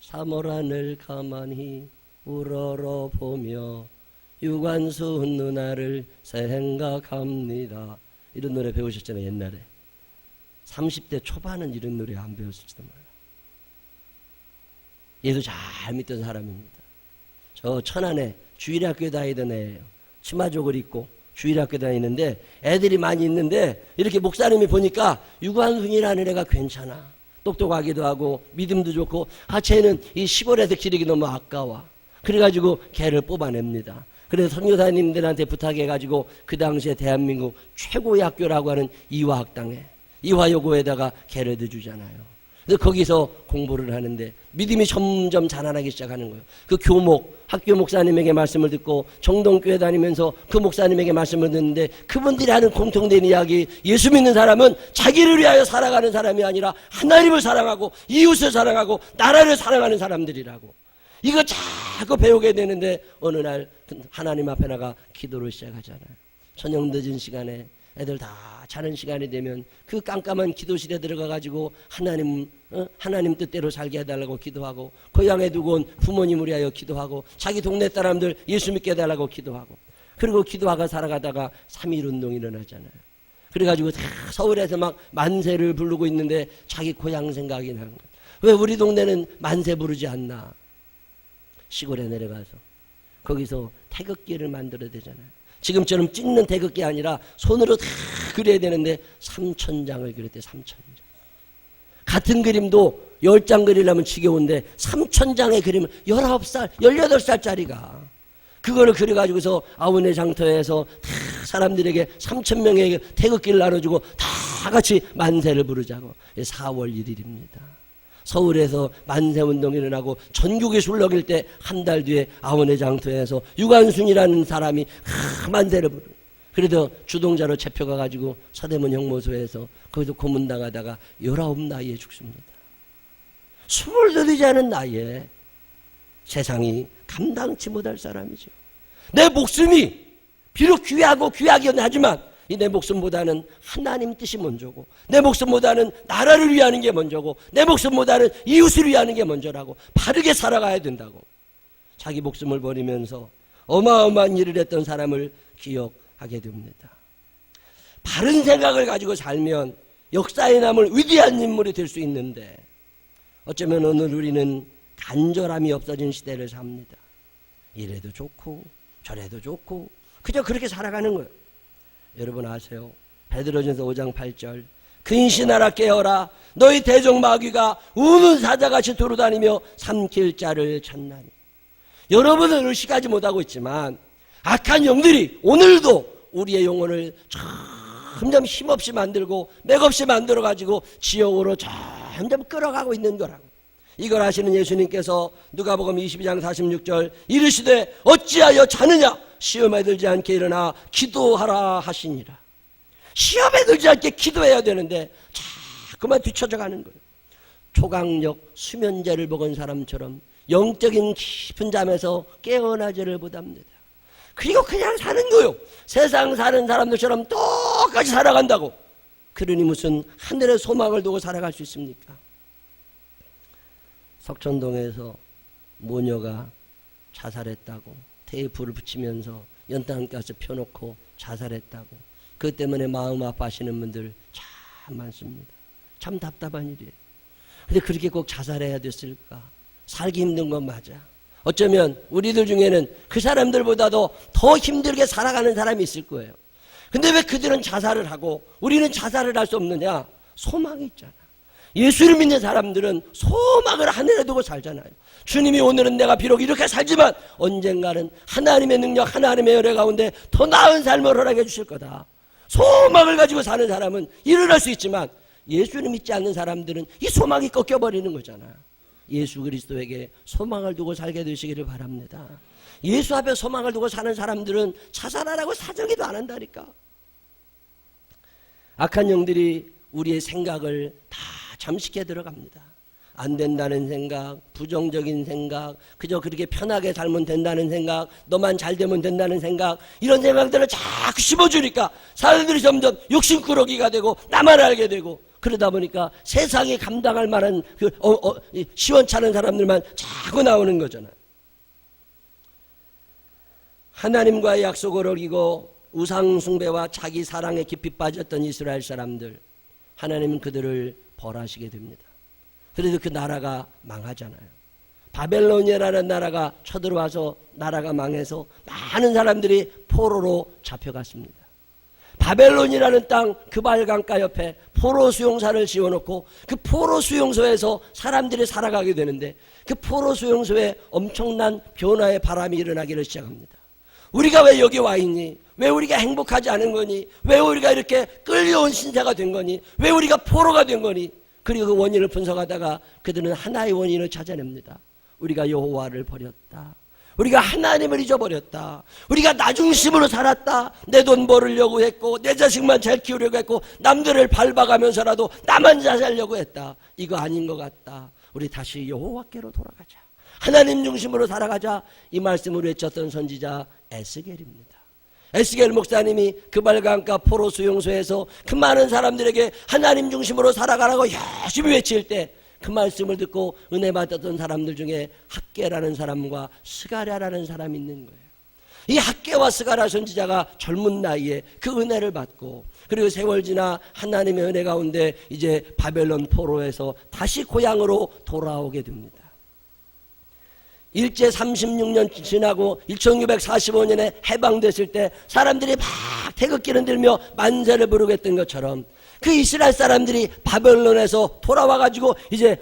Speaker 2: 3월 하늘 가만히 우러러보며 유관순 누나를 생각합니다. 이런 노래 배우셨잖아요, 옛날에. 30대 초반은 이런 노래 안 배웠을지도 몰라. 예수 잘 믿던 사람입니다. 저 천안에 주일학교 다니던 애예요. 치마족을 입고 주일학교 다니는데 애들이 많이 있는데 이렇게 목사님이 보니까 유관순이라는 애가 괜찮아. 똑똑하기도 하고 믿음도 좋고, 쟤는 이 시골에서 기르기 너무 아까워. 그래가지고 걔를 뽑아냅니다. 그래서 선교사님들한테 부탁해가지고 그 당시에 대한민국 최고의 학교라고 하는 이화학당에, 이화여고에다가 걔를 넣어주잖아요. 그래서 거기서 공부를 하는데 믿음이 점점 자라나기 시작하는 거예요. 그 교목, 학교 목사님에게 말씀을 듣고 정동교회 다니면서 그 목사님에게 말씀을 듣는데 그분들이 하는 공통된 이야기, 예수 믿는 사람은 자기를 위하여 살아가는 사람이 아니라 하나님을 사랑하고 이웃을 사랑하고 나라를 사랑하는 사람들이라고. 이거 자꾸 배우게 되는데 어느 날 하나님 앞에 나가 기도를 시작하잖아요. 저녁 늦은 시간에 애들 다 자는 시간이 되면 그 깜깜한 기도실에 들어가가지고 하나님 뜻대로 살게 해달라고 기도하고, 고향에 두고 온 부모님을 위하여 기도하고, 자기 동네 사람들 예수 믿게 해달라고 기도하고, 그리고 기도하고 살아가다가 3.1운동이 일어나잖아요. 그래가지고 다 서울에서 막 만세를 부르고 있는데 자기 고향 생각이 나는 거예요. 왜 우리 동네는 만세 부르지 않나? 시골에 내려가서 거기서 태극기를 만들어야 되잖아요. 지금처럼 찍는 태극기 아니라 손으로 다 그려야 되는데 3,000장을 그렸대. 3,000장. 같은 그림도 10장 그리려면 지겨운데 3,000장의 그림을 19살, 18살짜리가 그거를 그려가지고서 아우네 장터에서 다 사람들에게 3,000명에게 태극기를 나눠주고 다 같이 만세를 부르자고. 4월 1일입니다. 서울에서 만세운동이 일어나고 전국이 술렁일 때 한 달 뒤에 아우네 장터에서 유관순이라는 사람이 만세를 부르고, 그래도 주동자로 잡혀가 가지고 서대문 형무소에서 거기서 고문당하다가 19 나이에 죽습니다. 20도 되지 않은 나이에 세상이 감당치 못할 사람이죠. 내 목숨이 비록 귀하고 귀하긴 하지만 이 내 목숨보다는 하나님 뜻이 먼저고, 내 목숨보다는 나라를 위하는 게 먼저고, 내 목숨보다는 이웃을 위하는 게 먼저라고 바르게 살아가야 된다고 자기 목숨을 버리면서 어마어마한 일을 했던 사람을 기억하게 됩니다. 바른 생각을 가지고 살면 역사에 남을 위대한 인물이 될 수 있는데 어쩌면 오늘 우리는 간절함이 없어진 시대를 삽니다. 이래도 좋고 저래도 좋고 그저 그렇게 살아가는 거예요. 여러분 아세요? 베드로전서 5장 8절 근신하라 깨어라 너희 대적마귀가 우는 사자같이 돌아다니며 삼킬 자를 찾나니. 여러분은 의식하지 못하고 있지만 악한 영들이 오늘도 우리의 영혼을 점점 힘없이 만들고 맥없이 만들어가지고 지옥으로 점점 끌어가고 있는 거라고. 이걸 아시는 예수님께서 누가복음 22장 46절 이르시되 어찌하여 자느냐 시험에 들지 않게 일어나 기도하라 하시니라. 시험에 들지 않게 기도해야 되는데 자꾸만 뒤쳐져 가는 거예요. 초강력 수면제를 먹은 사람처럼 영적인 깊은 잠에서 깨어나지를 못합니다. 그리고 그냥 사는 거예요. 세상 사는 사람들처럼 똑같이 살아간다고. 그러니 무슨 하늘의 소망을 두고 살아갈 수 있습니까? 석천동에서 모녀가 자살했다고 테이프를 붙이면서 연탄가스 펴놓고 자살했다고. 그것 때문에 마음 아파하시는 분들 참 많습니다. 참 답답한 일이에요. 근데 그렇게 꼭 자살해야 됐을까? 살기 힘든 건 맞아. 어쩌면 우리들 중에는 그 사람들보다도 더 힘들게 살아가는 사람이 있을 거예요. 근데 왜 그들은 자살을 하고 우리는 자살을 할 수 없느냐? 소망이 있잖아. 예수를 믿는 사람들은 소망을 하늘에 두고 살잖아요. 주님이 오늘은 내가 비록 이렇게 살지만 언젠가는 하나님의 능력, 하나님의 은혜 가운데 더 나은 삶을 허락해 주실 거다. 소망을 가지고 사는 사람은 일어날 수 있지만 예수를 믿지 않는 사람들은 이 소망이 꺾여버리는 거잖아. 예수 그리스도에게 소망을 두고 살게 되시기를 바랍니다. 예수 앞에 소망을 두고 사는 사람들은 자살하라고 사정이도 안 한다니까. 악한 영들이 우리의 생각을 다 잠식해 들어갑니다. 안 된다는 생각, 부정적인 생각, 그저 그렇게 편하게 살면 된다는 생각, 너만 잘 되면 된다는 생각, 이런 생각들을 자꾸 심어주니까 사람들이 점점 욕심꾸러기가 되고 나만 알게 되고, 그러다 보니까 세상에 감당할 만한 시원찮은 사람들만 자꾸 나오는 거잖아요. 하나님과의 약속을 어기고 우상숭배와 자기 사랑에 깊이 빠졌던 이스라엘 사람들, 하나님은 그들을 벌하시게 됩니다. 그래도 그 나라가 망하잖아요. 바벨로니아라는 나라가 쳐들어와서 나라가 망해서 많은 사람들이 포로로 잡혀갔습니다. 바벨론이라는 땅 그발 강가 옆에 포로 수용소를 지어놓고 그 포로 수용소에서 사람들이 살아가게 되는데 그 포로 수용소에 엄청난 변화의 바람이 일어나기를 시작합니다. 우리가 왜 여기 와 있니? 왜 우리가 행복하지 않은 거니? 왜 우리가 이렇게 끌려온 신세가 된 거니? 왜 우리가 포로가 된 거니? 그리고 그 원인을 분석하다가 그들은 하나의 원인을 찾아냅니다. 우리가 여호와를 버렸다. 우리가 하나님을 잊어버렸다. 우리가 나 중심으로 살았다. 내 돈 벌으려고 했고 내 자식만 잘 키우려고 했고 남들을 밟아가면서라도 나만 잘 살려고 했다. 이거 아닌 것 같다. 우리 다시 여호와께로 돌아가자. 하나님 중심으로 살아가자. 이 말씀을 외쳤던 선지자 에스겔입니다. 에스겔 목사님이 그발강가 포로 수용소에서 그 많은 사람들에게 하나님 중심으로 살아가라고 열심히 외칠 때 그 말씀을 듣고 은혜 받았던 사람들 중에 학개라는 사람과 스가랴라는 사람이 있는 거예요. 이 학개와 스가랴 선지자가 젊은 나이에 그 은혜를 받고 그리고 세월 지나 하나님의 은혜 가운데 이제 바벨론 포로에서 다시 고향으로 돌아오게 됩니다. 일제 36년 지나고 1945년에 해방됐을 때 사람들이 막 태극기를 들며 만세를 부르고 했던 것처럼 그 이스라엘 사람들이 바벨론에서 돌아와가지고 이제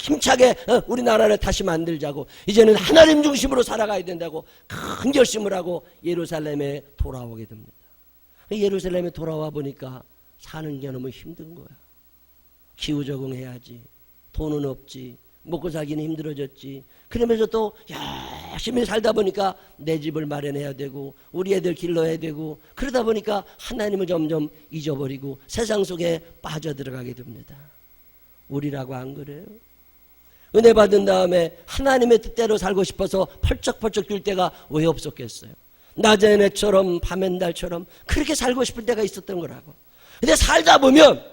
Speaker 2: 힘차게 우리나라를 다시 만들자고 이제는 하나님 중심으로 살아가야 된다고 큰 결심을 하고 예루살렘에 돌아오게 됩니다. 예루살렘에 돌아와 보니까 사는 게 너무 힘든 거야. 기후 적응해야지. 돈은 없지. 먹고 살기는 힘들어졌지. 그러면서 또 열심히 살다 보니까 내 집을 마련해야 되고 우리 애들 길러야 되고 그러다 보니까 하나님을 점점 잊어버리고 세상 속에 빠져들어가게 됩니다. 우리라고 안 그래요? 은혜 받은 다음에 하나님의 뜻대로 살고 싶어서 펄쩍펄쩍 뛸 때가 왜 없었겠어요? 낮엔 해처럼 밤엔 달처럼 그렇게 살고 싶을 때가 있었던 거라고. 근데 살다 보면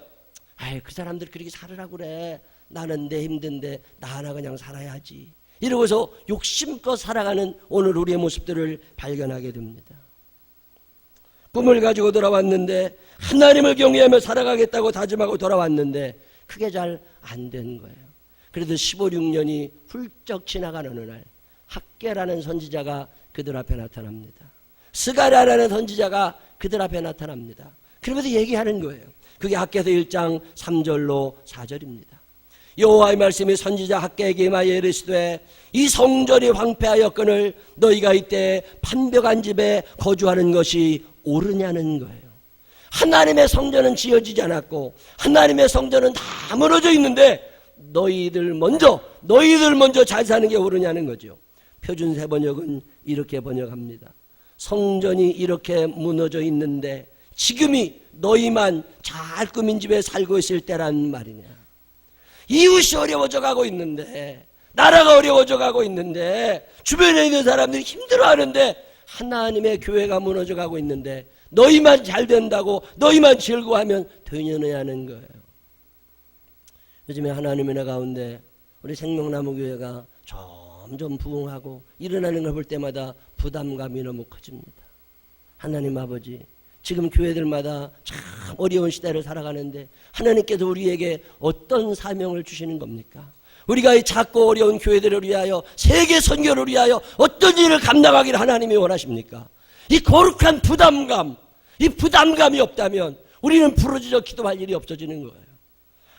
Speaker 2: 그 사람들 그렇게 살으라고 그래. 나는 내 힘든데 나 하나 그냥 살아야지. 이러고서 욕심껏 살아가는 오늘 우리의 모습들을 발견하게 됩니다. 꿈을 가지고 돌아왔는데 하나님을 경외하며 살아가겠다고 다짐하고 돌아왔는데 그게 잘 안 된 거예요. 그래도 16년이 훌쩍 지나간 어느 날 학개라는 선지자가 그들 앞에 나타납니다. 스가랴라는 선지자가 그들 앞에 나타납니다. 그러면서 얘기하는 거예요. 그게 학개서 1장 3절로 4절입니다. 여호와의 말씀이 선지자 학개에게 임하여 이르시되 이 성전이 황폐하였거늘 너희가 이때 판벽한 집에 거주하는 것이 옳으냐는 거예요. 하나님의 성전은 지어지지 않았고 하나님의 성전은 다 무너져 있는데 너희들 먼저 잘 사는 게 옳으냐는 거죠. 표준세 번역은 이렇게 번역합니다. 성전이 이렇게 무너져 있는데 지금이 너희만 잘 꾸민 집에 살고 있을 때란 말이냐. 이웃이 어려워져 가고 있는데 나라가 어려워져 가고 있는데 주변에 있는 사람들이 힘들어하는데 하나님의 교회가 무너져 가고 있는데 너희만 잘 된다고 너희만 즐거워하면 되느냐 하는 거예요. 요즘에 하나님의 나 가운데 우리 생명나무 교회가 점점 부흥하고 일어나는 걸 볼 때마다 부담감이 너무 커집니다. 하나님 아버지, 지금 교회들마다 참 어려운 시대를 살아가는데 하나님께서 우리에게 어떤 사명을 주시는 겁니까? 우리가 이 작고 어려운 교회들을 위하여 세계 선교를 위하여 어떤 일을 감당하기를 하나님이 원하십니까? 이 거룩한 부담감, 이 부담감이 없다면 우리는 부르짖어 기도할 일이 없어지는 거예요.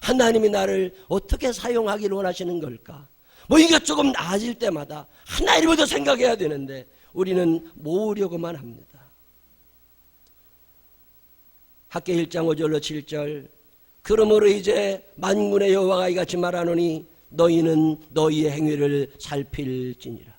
Speaker 2: 하나님이 나를 어떻게 사용하기를 원하시는 걸까? 뭐 이게 조금 나아질 때마다 하나님부터 생각해야 되는데 우리는 모으려고만 합니다. 학개 1장 5절로 7절 그러므로 이제 만군의 여호와가 이같이 말하노니 너희는 너희의 행위를 살필지니라.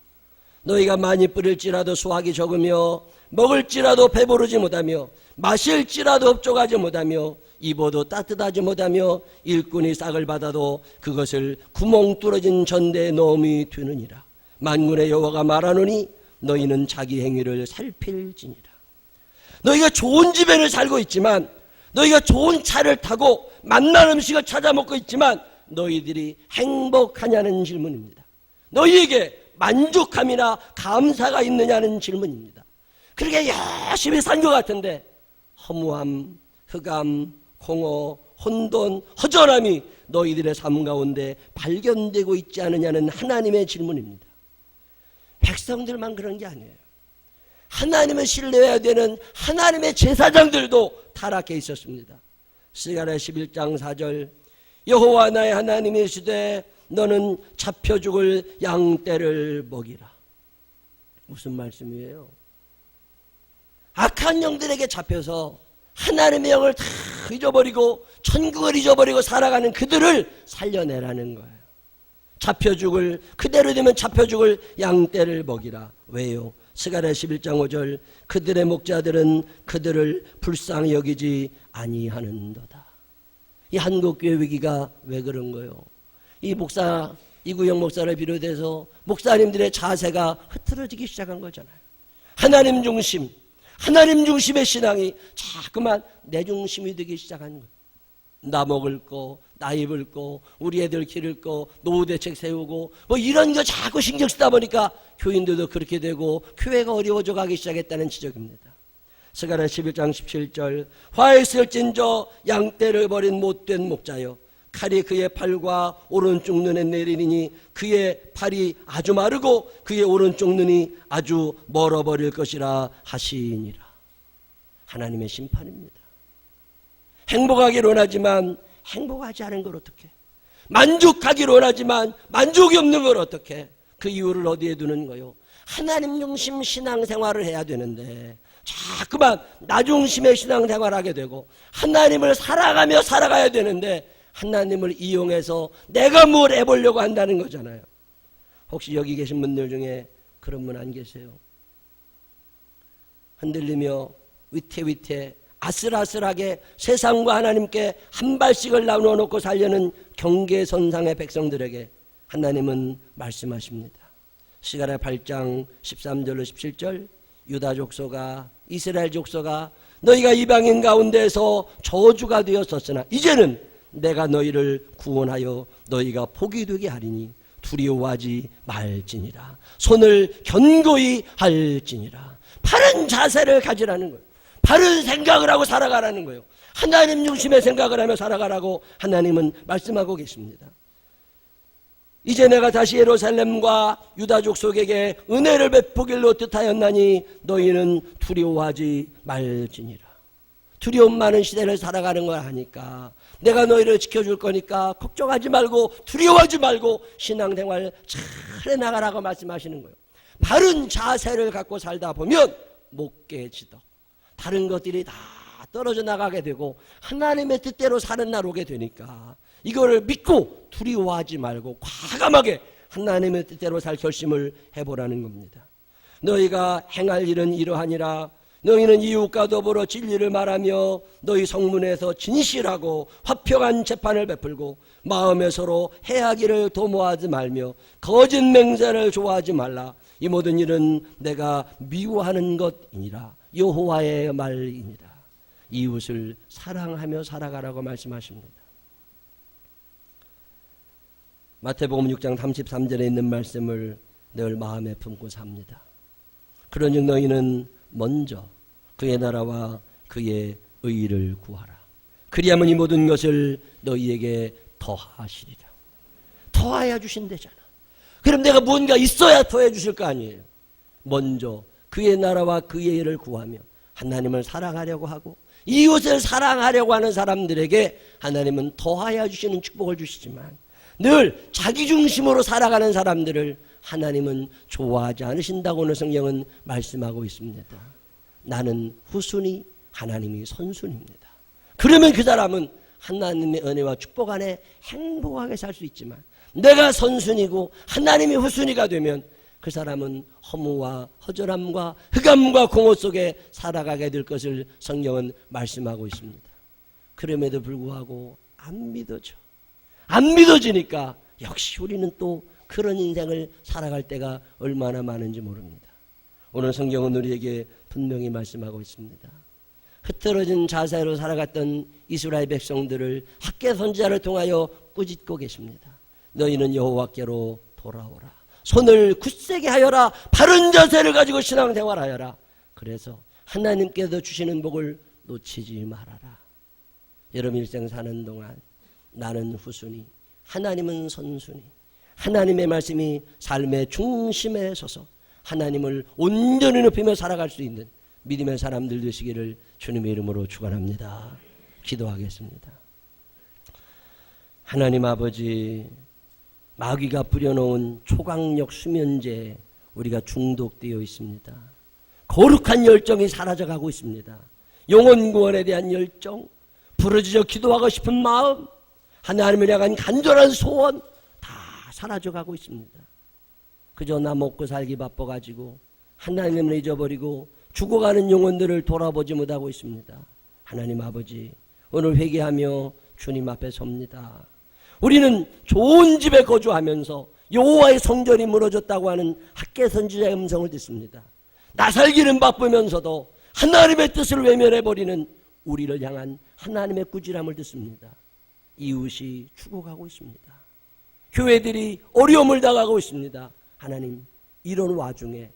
Speaker 2: 너희가 많이 뿌릴지라도 수확이 적으며 먹을지라도 배부르지 못하며 마실지라도 흡족하지 못하며 입어도 따뜻하지 못하며 일꾼이 싹을 받아도 그것을 구멍 뚫어진 전대에 넣음이 되느니라. 만군의 여호와가 말하노니 너희는 자기 행위를 살필지니라. 너희가 좋은 집에는 살고 있지만 너희가 좋은 차를 타고 맛난 음식을 찾아 먹고 있지만 너희들이 행복하냐는 질문입니다. 너희에게 만족함이나 감사가 있느냐는 질문입니다. 그렇게 열심히 산 것 같은데 허무함, 흑암, 공허, 혼돈, 허전함이 너희들의 삶 가운데 발견되고 있지 않느냐는 하나님의 질문입니다. 백성들만 그런 게 아니에요. 하나님을 신뢰해야 되는 하나님의 제사장들도 타락해 있었습니다. 스가랴 11장 4절 여호와 나의 하나님이 이르시되 너는 잡혀 죽을 양떼를 먹이라. 무슨 말씀이에요? 악한 영들에게 잡혀서 하나님의 영을 다 잊어버리고 천국을 잊어버리고 살아가는 그들을 살려내라는 거예요. 잡혀 죽을, 그대로 되면 잡혀 죽을 양떼를 먹이라. 왜요? 스가랴 11장 5절 그들의 목자들은 그들을 불쌍히 여기지 아니하는도다. 이 한국교회 위기가 왜 그런 거예요? 이 목사, 이구영 목사를 비롯해서 목사님들의 자세가 흐트러지기 시작한 거잖아요. 하나님 중심의 신앙이 자꾸만 내 중심이 되기 시작한 거예요. 나 먹을 거, 나 입을 거, 우리 애들 기를 거, 노후 대책 세우고 뭐 이런 거 자꾸 신경 쓰다 보니까 교인들도 그렇게 되고 교회가 어려워져 가기 시작했다는 지적입니다. 스가랴 11장 17절 화했을진저 양떼를 버린 못된 목자여 칼이 그의 팔과 오른쪽 눈에 내리니 그의 팔이 아주 마르고 그의 오른쪽 눈이 아주 멀어버릴 것이라 하시니라. 하나님의 심판입니다. 행복하기를 원하지만 행복하지 않은 걸 어떻게, 만족하기를 원하지만 만족이 없는 걸 어떻게, 그 이유를 어디에 두는 거요? 하나님 중심 신앙생활을 해야 되는데 자꾸만 나 중심의 신앙생활을 하게 되고, 하나님을 살아가며 살아가야 되는데 하나님을 이용해서 내가 뭘 해보려고 한다는 거잖아요. 혹시 여기 계신 분들 중에 그런 분 안 계세요? 흔들리며 위태위태 아슬아슬하게 세상과 하나님께 한 발씩을 나누어 놓고 살려는 경계선상의 백성들에게 하나님은 말씀하십니다. 스가랴 8장 13절로 17절, 유다 족속아, 이스라엘 족속아, 너희가 이방인 가운데서 저주가 되었었으나 이제는 내가 너희를 구원하여 너희가 복이 되게 하리니 두려워하지 말지니라. 손을 견고히 할지니라. 바른 자세를 가지라는 거예요. 바른 생각을 하고 살아가라는 거예요. 하나님 중심의 생각을 하며 살아가라고 하나님은 말씀하고 계십니다. 이제 내가 다시 예루살렘과 유다 족속에게 은혜를 베푸기로 뜻하였나니 너희는 두려워하지 말지니라. 두려움 많은 시대를 살아가는 걸 하니까 내가 너희를 지켜줄 거니까 걱정하지 말고 두려워하지 말고 신앙생활 잘 해나가라고 말씀하시는 거예요. 바른 자세를 갖고 살다 보면 못 깨지덕, 다른 것들이 다 떨어져 나가게 되고 하나님의 뜻대로 사는 날 오게 되니까 이거를 믿고 두려워하지 말고 과감하게 하나님의 뜻대로 살 결심을 해보라는 겁니다. 너희가 행할 일은 이러하니라. 너희는 이웃과 더불어 진리를 말하며 너희 성문에서 진실하고 화평한 재판을 베풀고 마음에 서로 해하기를 도모하지 말며 거짓 맹세를 좋아하지 말라. 이 모든 일은 내가 미워하는 것이니라. 여호와의 말이니라. 이웃을 사랑하며 살아가라고 말씀하십니다. 마태복음 6장 33절에 있는 말씀을 늘 마음에 품고 삽니다. 그러니 너희는 먼저 그의 나라와 그의 의를 구하라. 그리하면 이 모든 것을 너희에게 더하시리라. 더하여 주신대잖아. 그럼 내가 뭔가 있어야 더해 주실 거 아니에요. 먼저 그의 나라와 그의 의를 구하며 하나님을 사랑하려고 하고 이웃을 사랑하려고 하는 사람들에게 하나님은 더하여 주시는 축복을 주시지만 늘 자기 중심으로 살아가는 사람들을 하나님은 좋아하지 않으신다고는 성경은 말씀하고 있습니다. 나는 후순위, 하나님이 선순위입니다. 그러면 그 사람은 하나님의 은혜와 축복 안에 행복하게 살 수 있지만 내가 선순위고 하나님이 후순위가 되면 그 사람은 허무와 허전함과 흑암과 공허 속에 살아가게 될 것을 성경은 말씀하고 있습니다. 그럼에도 불구하고 안 믿어져. 안 믿어지니까 역시 우리는 또 그런 인생을 살아갈 때가 얼마나 많은지 모릅니다. 오늘 성경은 우리에게 분명히 말씀하고 있습니다. 흐트러진 자세로 살아갔던 이스라엘 백성들을 학개 선지자를 통하여 꾸짖고 계십니다. 너희는 여호와께로 돌아오라. 손을 굳세게 하여라. 바른 자세를 가지고 신앙생활하여라. 그래서 하나님께서 주시는 복을 놓치지 말아라. 여러분 일생 사는 동안 나는 후순위, 하나님은 선순위, 하나님의 말씀이 삶의 중심에 서서 하나님을 온전히 높이며 살아갈 수 있는 믿음의 사람들 되시기를 주님의 이름으로 축원합니다. 기도하겠습니다. 하나님 아버지, 마귀가 뿌려놓은 초강력 수면제에 우리가 중독되어 있습니다. 거룩한 열정이 사라져가고 있습니다. 영혼 구원에 대한 열정, 부르짖어 기도하고 싶은 마음, 하나님을 향한 간절한 소원 다 사라져가고 있습니다. 그저 나 먹고 살기 바빠가지고 하나님을 잊어버리고 죽어가는 영혼들을 돌아보지 못하고 있습니다. 하나님 아버지, 오늘 회개하며 주님 앞에 섭니다. 우리는 좋은 집에 거주하면서 여호와의 성전이 무너졌다고 하는 학개 선지자의 음성을 듣습니다. 나 살기는 바쁘면서도 하나님의 뜻을 외면해버리는 우리를 향한 하나님의 꾸지람을 듣습니다. 이웃이 죽어가고 있습니다. 교회들이 어려움을 당하고 있습니다. 하나님, 이런 와중에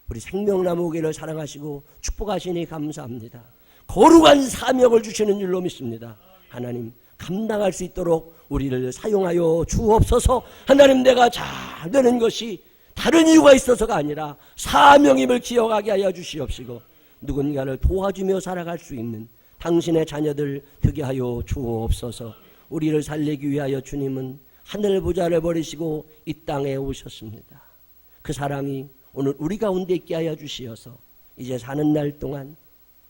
Speaker 2: 우리 생명나무교회를 사랑하시고 축복하시니 감사합니다. 거룩한 사명을 주시는 줄로 믿습니다. 하나님, 감당할 수 있도록 우리를 사용하여 주옵소서. 하나님, 내가 잘 되는 것이 다른 이유가 있어서가 아니라 사명임을 기억하게 하여 주시옵시고 누군가를 도와주며 살아갈 수 있는 당신의 자녀들 되게 하여 주옵소서. 우리를 살리기 위하여 주님은 하늘 보좌를 버리시고 이 땅에 오셨습니다. 그 사랑이 오늘 우리 가운데 있게 하여 주시어서 이제 사는 날 동안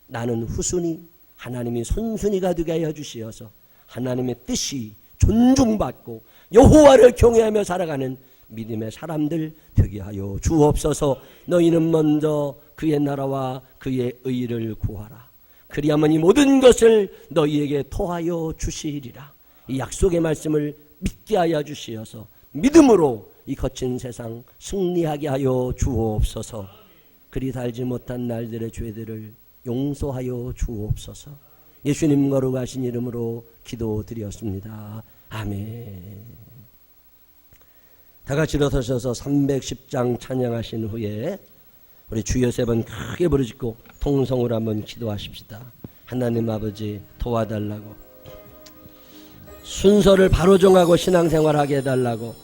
Speaker 2: 나는 후순위, 하나님이 선순위가 되게 하여 주시어서 하나님의 뜻이 존중받고 여호와를 경외하며 살아가는 믿음의 사람들 되게 하여 주옵소서. 너희는 먼저 그의 나라와 그의 의를 구하라. 그리하면 이 모든 것을 너희에게 토하여 주시리라. 이 약속의 말씀을 믿게 하여 주시어서 믿음으로 이 거친 세상 승리하게 하여 주옵소서. 그리 살지 못한 날들의 죄들을 용서하여 주옵소서. 예수님 거룩하신 이름으로 기도드렸습니다. 아멘. 다 같이 일어서셔서 310장 찬양하신 후에 우리 주여 세 번 크게 부르짖고 통성으로 한번 기도하십시다. 하나님 아버지, 도와달라고, 순서를 바로 정하고 신앙생활하게 해달라고,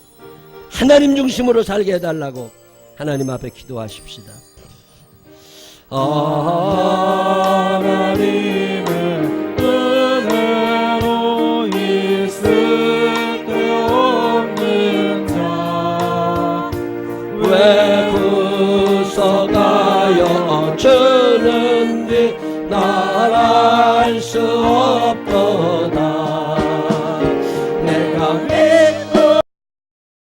Speaker 2: 하나님 중심으로 살게 해달라고 하나님 앞에 기도하십시다.
Speaker 1: 하나님의 은혜로 있을 데 없는 자
Speaker 2: 왜 구속하여 주는지 날 알 수 없던